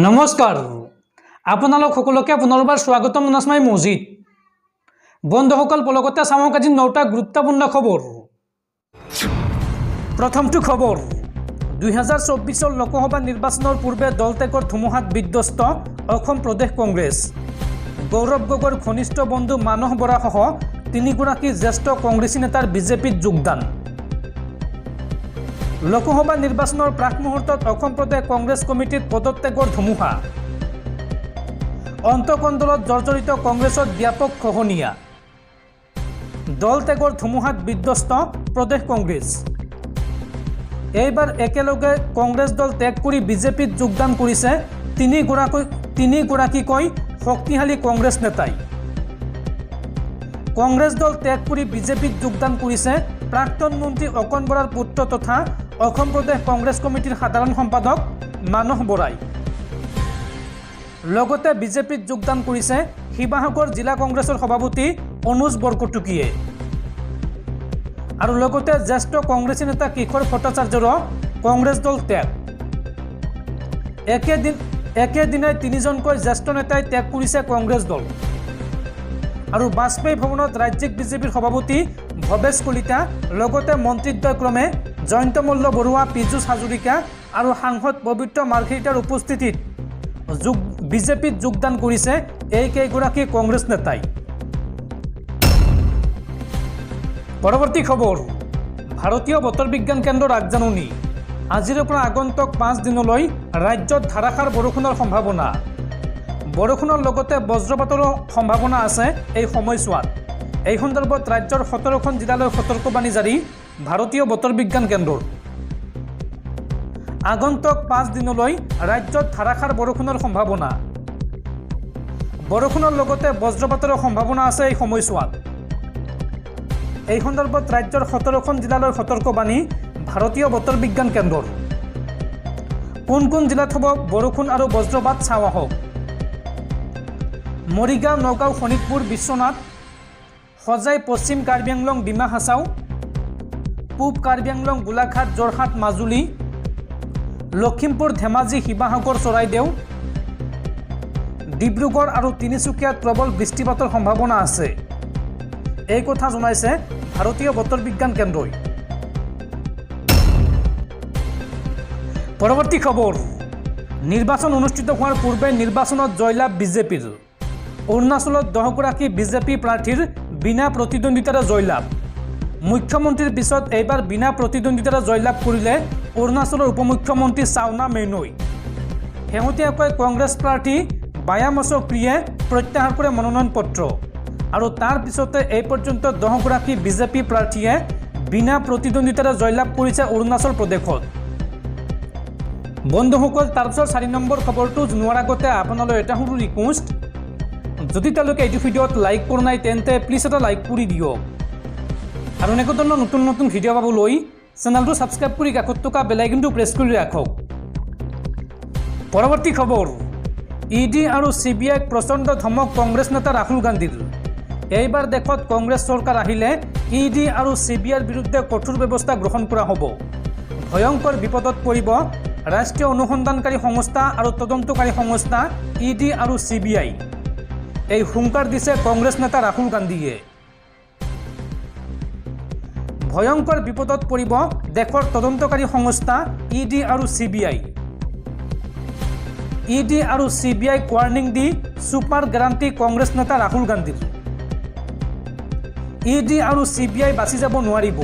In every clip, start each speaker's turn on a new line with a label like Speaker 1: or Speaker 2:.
Speaker 1: নমস্কাৰ আপোনালোক সকলোকে পুনৰবাৰ স্বাগতম জনাই মজিদ বন্ধুসকল পলকতে চামক আজি 9টা গুৰুত্বপূৰ্ণ খবৰ। প্ৰথমটো খবৰ 2024 লোকসভা নিৰ্বাচনৰ পূৰ্বে দল ত্যাগৰ ধুমুহাত বিধ্বস্ত অসম প্ৰদেশ কংগ্ৰেছ। গৌৰৱ গগৈৰ ঘনিষ্ঠ বন্ধু মানস বৰাসহ তিনিগৰাকী জ্যেষ্ঠ কংগ্ৰেছী নেতাৰ বিজেপিত যোগদান। লোকসভা নিৰ্বাচনৰ প্ৰাক মুহূৰ্তত অসম প্ৰদেশ কংগ্ৰেছ কমিটিত পদত্যাগৰ ধুমুহা। অন্তকণ্ডলত জৰ্জৰিত কংগ্ৰেছত ব্যাপক খহনীয়া। দল ত্যাগৰ ধুমুহাত বিধ্বস্ত প্ৰদেশ কংগ্ৰেছ। এইবাৰ একেলগে কংগ্ৰেছ দল ত্যাগ কৰি বিজেপিত যোগদান কৰিছে তিনিগৰাকীকৈ শক্তিশালী কংগ্ৰেছ নেতাই। কংগ্ৰেছ দল ত্যাগ কৰি বিজেপিত যোগদান কৰিছে প্ৰাক্তন মন্ত্ৰী অকণ বৰাৰ পুত্ৰ তথা অসম প্ৰদেশ কংগ্ৰেছ কমিটিৰ সাধাৰণ সম্পাদক মানস বৰাই। লগতে বিজেপিত যোগদান কৰিছে শিৱসাগৰ জিলা কংগ্ৰেছৰ সভাপতি অনুজ বৰকটকীয়ে আৰু লগতে জ্যেষ্ঠ কংগ্ৰেছী নেতা কিশোৰ ভট্টাচাৰ্যৰো কংগ্ৰেছ দল ত্যাগ। একেদিনাই তিনিজনকৈ জ্যেষ্ঠ নেতাই ত্যাগ কৰিছে কংগ্ৰেছ দল। আৰু বাজপেয়ী ভৱনত ৰাজ্যিক বিজেপিৰ সভাপতি ভৱেশ কলিতা লগতে মন্ত্ৰীদ্বয়ক্ৰমে জয়ন্ত মল্ল বৰুৱা, পীযুষ হাজৰিকা আৰু সাংসদ পবিত্ৰ মাৰ্ঘেৰিটাৰ উপস্থিতিত বিজেপিত যোগদান কৰিছে এইকেইগৰাকী কংগ্ৰেছ নেতাই। পৰৱৰ্তী খবৰ ভাৰতীয় বতৰ বিজ্ঞান কেন্দ্ৰৰ আগজাননী। আজিৰ পৰা আগন্তুক 5 দিনলৈ ৰাজ্যত ধাৰাসাৰ বৰষুণৰ সম্ভাৱনা। বৰষুণৰ লগতে বজ্ৰপাতৰো সম্ভাৱনা আছে এই সময়ছোৱাত। এই সন্দৰ্ভত ৰাজ্যৰ 17খন জিলালৈ সতৰ্কবাণী জাৰি ভাৰতীয় বতৰ বিজ্ঞান কেন্দ্ৰৰ। আগন্তুক 5 দিনলৈ ৰাজ্যত ধাৰাসাৰ বৰষুণৰ সম্ভাৱনা। বৰষুণৰ লগতে বজ্ৰপাতৰো সম্ভাৱনা আছে এই সময়ছোৱাত। এই সন্দৰ্ভত ৰাজ্যৰ 17খন জিলালৈ সতৰ্কবাণী ভাৰতীয় বতৰ বিজ্ঞান কেন্দ্ৰৰ। কোন কোন জিলাত হ'ব বৰষুণ আৰু বজ্ৰপাত চাওঁ আহক। মৰিগাঁও, নগাঁও, শোণিতপুৰ, বিশ্বনাথ, হোজাই, পশ্চিম কাৰ্বি আংলং, ডিমা হাছাও, পূব কাৰ্বি আংলং, গোলাঘাট, যোৰহাট, মাজুলী, লখিমপুৰ, ধেমাজি, শিৱসাগৰ, চৰাইদেউ, ডিব্ৰুগড় আৰু তিনিচুকীয়াত প্ৰবল বৃষ্টিপাতৰ সম্ভাৱনা আছে। এই কথা জনাইছে ভাৰতীয় বতৰ বিজ্ঞান কেন্দ্ৰই। পৰৱৰ্তী খবৰ নিৰ্বাচন অনুষ্ঠিত হোৱাৰ পূৰ্বে নিৰ্বাচনত জয়লাভ বিজেপিৰ। অৰুণাচলত 10গৰাকী বিজেপি প্ৰাৰ্থীৰ বিনা প্ৰতিদ্বন্দ্বিতাৰে জয়লাভ। মুখ্যমন্ত্ৰীৰ পিছত এইবাৰ বিনা প্ৰতিদ্বন্দ্বিতাৰে জয়লাভ কৰিলে অৰুণাচলৰ উপমুখ্যমন্ত্ৰী চাওনা মেইনই। শেহতীয়াকৈ কংগ্ৰেছ প্ৰাৰ্থী বায়ামছ প্ৰিয়ে প্ৰত্যাহাৰ কৰে মনোনয়ন পত্ৰ আৰু তাৰ পিছতে এই পৰ্যন্ত 10গৰাকী বিজেপি প্ৰাৰ্থীয়ে বিনা প্ৰতিদ্বন্দ্বিতাৰে জয়লাভ কৰিছে অৰুণাচল প্ৰদেশত। বন্ধুসকল তাৰপিছত 4 নম্বৰ খবৰটো জনোৱাৰ আগতে আপোনালৈ এটা সৰু ৰিকুৱেষ্ট, যদি তেওঁলোকে এইটো ভিডিঅ'ত লাইক কৰা নাই তেন্তে প্লিজ এটা লাইক কৰি দিয়ক আৰু এনেকুৱা ধৰণৰ নতুন নতুন ভিডিঅ' পাবলৈ চেনেলটো ছাবস্ক্ৰাইব কৰি কাষত থকা বেল আইকনটো প্ৰেছ কৰি ৰাখক। পৰৱৰ্তী খবৰ ইডি আৰু CBIক প্ৰচণ্ড ধমক কংগ্ৰেছ নেতা ৰাহুল গান্ধীৰ। এইবাৰ দেশত কংগ্ৰেছ চৰকাৰ আহিলে ইডি আৰু CBIৰ বিৰুদ্ধে কঠোৰ ব্যৱস্থা গ্ৰহণ কৰা হ'ব। ভয়ংকৰ বিপদত পৰিব ৰাষ্ট্ৰীয় অনুসন্ধানকাৰী সংস্থা আৰু তদন্তকাৰী সংস্থা ইডি আৰু CBI। এই হুংকাৰ দিছে কংগ্ৰেছ নেতা ৰাহুল গান্ধীয়ে। ভয়ংকৰ বিপদত পৰিব দেশৰ তদন্তকাৰী সংস্থা ইডি আৰু CBI। ইডি আৰু CBIক ৱাৰ্ণিং দি ছুপাৰ গ্যাৰাণ্টি কংগ্ৰেছ নেতা ৰাহুল গান্ধীৰ। ইডি আৰু CBI বাচি যাব নোৱাৰিব।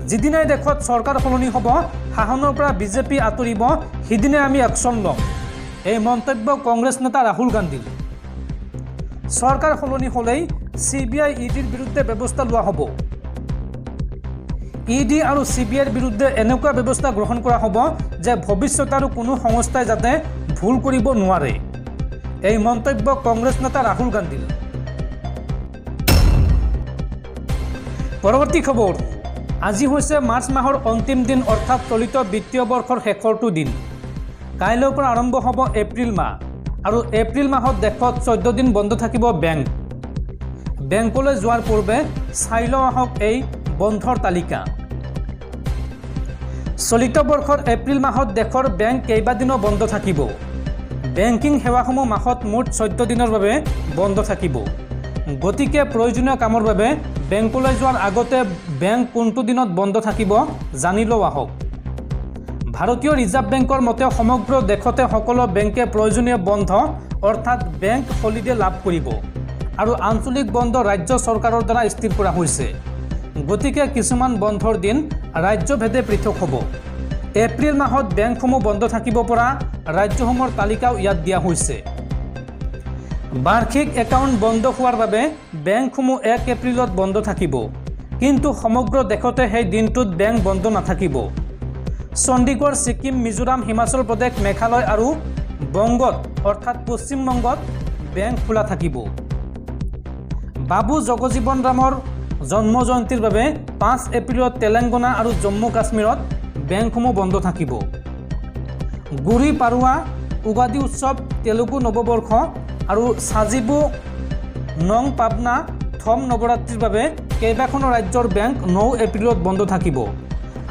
Speaker 1: যিদিনাই দেশত চৰকাৰ সলনি হ'ব, শাসনৰ পৰা বিজেপি আঁতৰিব, সিদিনে আমি একশ্যন ল'ম। এই মন্তব্য কংগ্ৰেছ নেতা ৰাহুল গান্ধীৰ। চৰকাৰ সলনি হ'লেই CBI ইডিৰ বিৰুদ্ধে ব্যৱস্থা লোৱা হ'ব। ইডি আৰু CBIৰ বিৰুদ্ধে এনেকুৱা ব্যৱস্থা গ্ৰহণ কৰা হ'ব যে ভৱিষ্যত আৰু কোনো সংস্থাই যাতে ভুল কৰিব নোৱাৰে। এই মন্তব্য কংগ্ৰেছ নেতা ৰাহুল গান্ধীৰ। পৰৱৰ্তী খবৰ আজি হৈছে মাৰ্চ মাহৰ অন্তিম দিন অৰ্থাৎ চলিত বিত্তীয় বৰ্ষৰ শেষৰটো দিন। কাইলৈৰ পৰা আৰম্ভ হ'ব এপ্ৰিল মাহ আৰু এপ্ৰিল মাহত দেশত 14 দিন বন্ধ থাকিব বেংক। বেংকলৈ যোৱাৰ পূৰ্বে চাই লওঁ আহক এই বন্ধৰ তালিকা। চলিত বৰ্ষৰ এপ্ৰিল মাহত দেশৰ বেংক কেইবাদিনো বন্ধ থাকিব। বেংকিং সেৱাসমূহ মাহত মুঠ 14 দিনৰ বাবে বন্ধ থাকিব। গতিকে প্ৰয়োজনীয় কামৰ বাবে বেংকলৈ যোৱাৰ আগতে বেংক কোনটো দিনত বন্ধ থাকিব জানি লওঁ আহক। ভাৰতীয় ৰিজাৰ্ভ বেংকৰ মতে সমগ্ৰ দেশতে সকলো বেংকে প্ৰয়োজনীয় বন্ধ অৰ্থাৎ বেংক হলিডে লাভ কৰিব আৰু আঞ্চলিক বন্ধ ৰাজ্য চৰকাৰৰ দ্বাৰা স্থিৰ কৰা হৈছে। গতিকে কিছুমান বন্ধৰ দিন ৰাজ্যভেদে পৃথক হ'ব। এপ্ৰিল মাহত বেংকসমূহ বন্ধ থাকিব পৰা ৰাজ্যসমূহৰ তালিকাও ইয়াত দিয়া হৈছে। বাৰ্ষিক একাউণ্ট বন্ধ হোৱাৰ বাবে বেংকসমূহ 1 এপ্ৰিলত বন্ধ থাকিব, কিন্তু সমগ্ৰ দেশতে সেই দিনটোত বেংক বন্ধ নাথাকিব। চণ্ডীগড়, ছিকিম, মিজোৰাম, হিমাচল প্ৰদেশ, মেঘালয় আৰু বংগত অৰ্থাৎ পশ্চিমবংগত বেংক খোলা থাকিব। বাবু জগজীৱন ৰামৰ জন্ম জয়ন্তীৰ বাবে 5 এপ্ৰিলত তেলেংগানা আৰু জম্মু কাশ্মীৰত বেংকসমূহ বন্ধ থাকিব। গুড়ি পাড়ৱা, উগাদি উৎসৱ, তেলেগু নৱবৰ্ষ আৰু সাজিবু নং পাবনা থম নৱৰাত্ৰিৰ বাবে কেইবাখনো ৰাজ্যৰ বেংক 9 এপ্ৰিলত বন্ধ থাকিব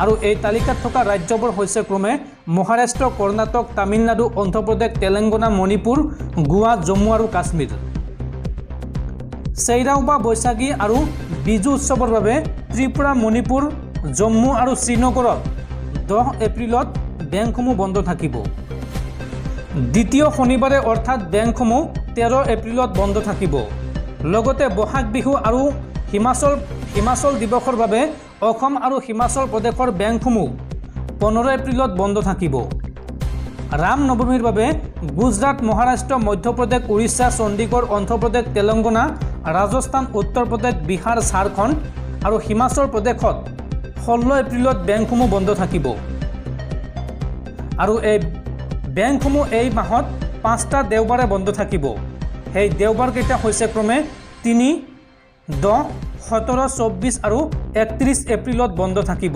Speaker 1: আৰু এই তালিকাত থকা ৰাজ্যবোৰ হৈছে ক্ৰমে মহাৰাষ্ট্ৰ, কৰ্ণাটক, তামিলনাডু, অন্ধ্ৰপ্ৰদেশ, তেলেংগানা, মণিপুৰ, গোৱা, জম্মু আৰু কাশ্মীৰ। চেইৰাও বা বৈশাখী আৰু বিজু উৎসৱৰ বাবে ত্ৰিপুৰা, মণিপুৰ, জম্মু আৰু শ্ৰীনগৰত 10 এপ্ৰিলত বেংকসমূহ বন্ধ থাকিব। দ্বিতীয় শনিবাৰে অৰ্থাৎ বেংকসমূহ 13 এপ্ৰিলত বন্ধ থাকিব। লগতে বহাগ বিহু আৰু হিমাচল দিৱসৰ বাবে অসম আৰু হিমাচল প্ৰদেশৰ বেংকসমূহ 15 এপ্ৰিলত বন্ধ থাকিব। ৰাম নৱমীৰ বাবে গুজৰাট, মহাৰাষ্ট্ৰ, মধ্যপ্ৰদেশ, উৰিষ্যা, চণ্ডীগড়, অন্ধ্ৰপ্ৰদেশ, তেলেংগানা, ৰাজস্থান, উত্তৰ প্ৰদেশ, বিহাৰ, ঝাৰখণ্ড আৰু হিমাচল প্ৰদেশত 16 এপ্ৰিলত বেংকসমূহ বন্ধ থাকিব। আৰু এই বেংকসমূহ এই মাহত 5টা দেওবাৰে বন্ধ থাকিব। সেই দেওবাৰকেইটা হৈছে ক্ৰমে 3, 10, 17, 24 আৰু 31 এপ্ৰিলত বন্ধ থাকিব।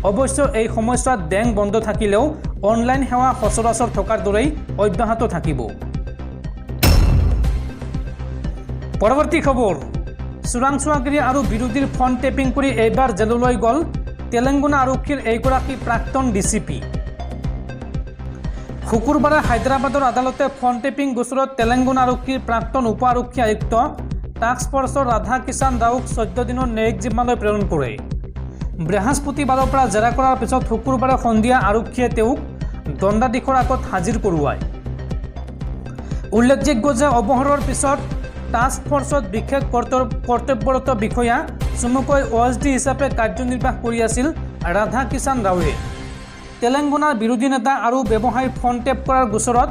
Speaker 1: অৱশ্যে এই সময়ছোৱাত বেংক বন্ধ থাকিলেও অনলাইন সেৱা সচৰাচৰ থকাৰ দৰেই অব্যাহত থাকিব। পৰৱৰ্তী খবৰ, চোৰাংচোৱাগিৰি আৰু বিৰোধীৰ ফোন টেপিং কৰি এইবাৰ জেললৈ গ'ল তেলেংগানা আৰক্ষীৰ এইগৰাকী প্ৰাক্তন ডিচিপি। শুকুৰবাৰে হায়দৰাবাদৰ আদালতে ফোন টেপিং গোচৰত তেলেংগানা আৰক্ষীৰ প্ৰাক্তন উপ আৰক্ষী আয়ুক্ত টাস্ক ফৰ্চৰ ৰাধা কিষাণ ৰাওক 14 দিনৰ ন্যায়িক জিম্মালৈ প্ৰেৰণ কৰে। বৃহস্পতিবাৰৰ পৰা জেৰা কৰাৰ পিছত শুকুৰবাৰে সন্ধিয়া আৰক্ষীয়ে তেওঁক দণ্ডাধীশৰ আগত হাজিৰ কৰোৱায়। উল্লেখযোগ্য যে অৱসৰৰ পিছত টাস্ক ফৰ্চত বিশেষ কৰ্তব্যৰত বিষয়া চমুকৈ OSD হিচাপে কাৰ্যনিৰ্বাহ কৰি আছিল ৰাধা কিষাণ ৰাওৱে। তেলেংগানাৰ বিৰোধী নেতা আৰু ব্যৱসায়ীৰ ফোন টেপ কৰাৰ গোচৰত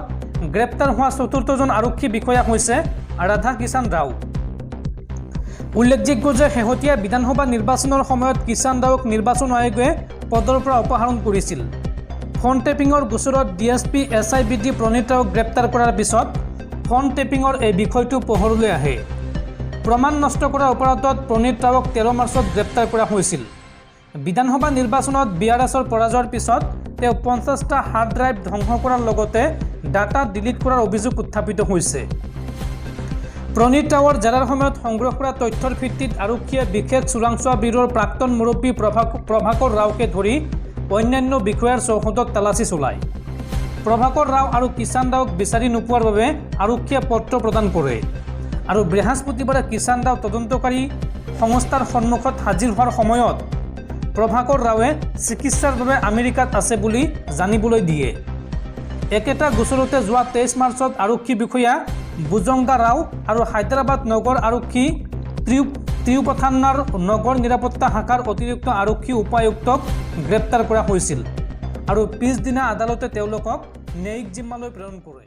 Speaker 1: গ্ৰেপ্তাৰ হোৱা 4ৰ্থজন আৰক্ষী বিষয়া হৈছে ৰাধা কিষাণ ৰাও। উল্লেখযোগ্য যে শেহতীয়া বিধানসভা নিৰ্বাচনৰ সময়ত কিষাণ ৰাওক নিৰ্বাচন আয়োগে পদৰ পৰা অপসাৰণ কৰিছিল। ফোন টেপিঙৰ গোচৰত DSP SIBD প্ৰণীত ৰাওক গ্ৰেপ্তাৰ কৰাৰ পিছত ফোন টেপিঙৰ এই বিষয়টো পোহৰলৈ আহে। প্ৰমাণ নষ্ট কৰাৰ অপৰাধত প্ৰণীত ৰাওক 13 মাৰ্চত গ্ৰেপ্তাৰ কৰা হৈছিল। বিধানসভা নিৰ্বাচনত BRSৰ পৰাজয়ৰ পিছত তেওঁ 50টা হাৰ্ড ড্ৰাইভ ধ্বংস কৰাৰ লগতে ডাটা ডিলিট কৰাৰ অভিযোগ উত্থাপিত হৈছে। প্ৰণীত ৰাওৰ জেৰাৰ সময়ত সংগ্ৰহ কৰা তথ্যৰ ভিত্তিত আৰক্ষীয়ে বিশেষ চোৰাংচোৱা ব্যুৰোৰ প্ৰাক্তন মুৰব্বী প্ৰভাকৰ ৰাওকে ধৰি অন্যান্য বিষয়াৰ চৌহদত তালাচী চলায়। প্ৰভাকৰ ৰাও আৰু কিষাণ ৰাওক বিচাৰি নোপোৱাৰ বাবে আৰক্ষীয়ে পত্ৰ প্ৰদান কৰে আৰু বৃহস্পতিবাৰে কিষাণ ৰাও তদন্তকাৰী সংস্থাৰ সন্মুখত হাজিৰ হোৱাৰ সময়ত প্ৰভাকৰ ৰাওৱে চিকিৎসাৰ বাবে আমেৰিকাত আছে বুলি জানিবলৈ দিয়ে। একেটা গোচৰতে যোৱা 23 মাৰ্চত আৰক্ষী বিষয়া বুজংগা ৰাও আৰু হায়দৰাবাদ নগৰ আৰক্ষী ত্ৰিউপথানাৰ নগৰ নিৰাপত্তা শাখাৰ অতিৰিক্ত আৰক্ষী উপায়ুক্তক গ্ৰেপ্তাৰ কৰা হৈছিল আৰু পিছদিনা আদালতে তেওঁলোকক ন্যায়িক জিম্মালৈ প্ৰেৰণ কৰে।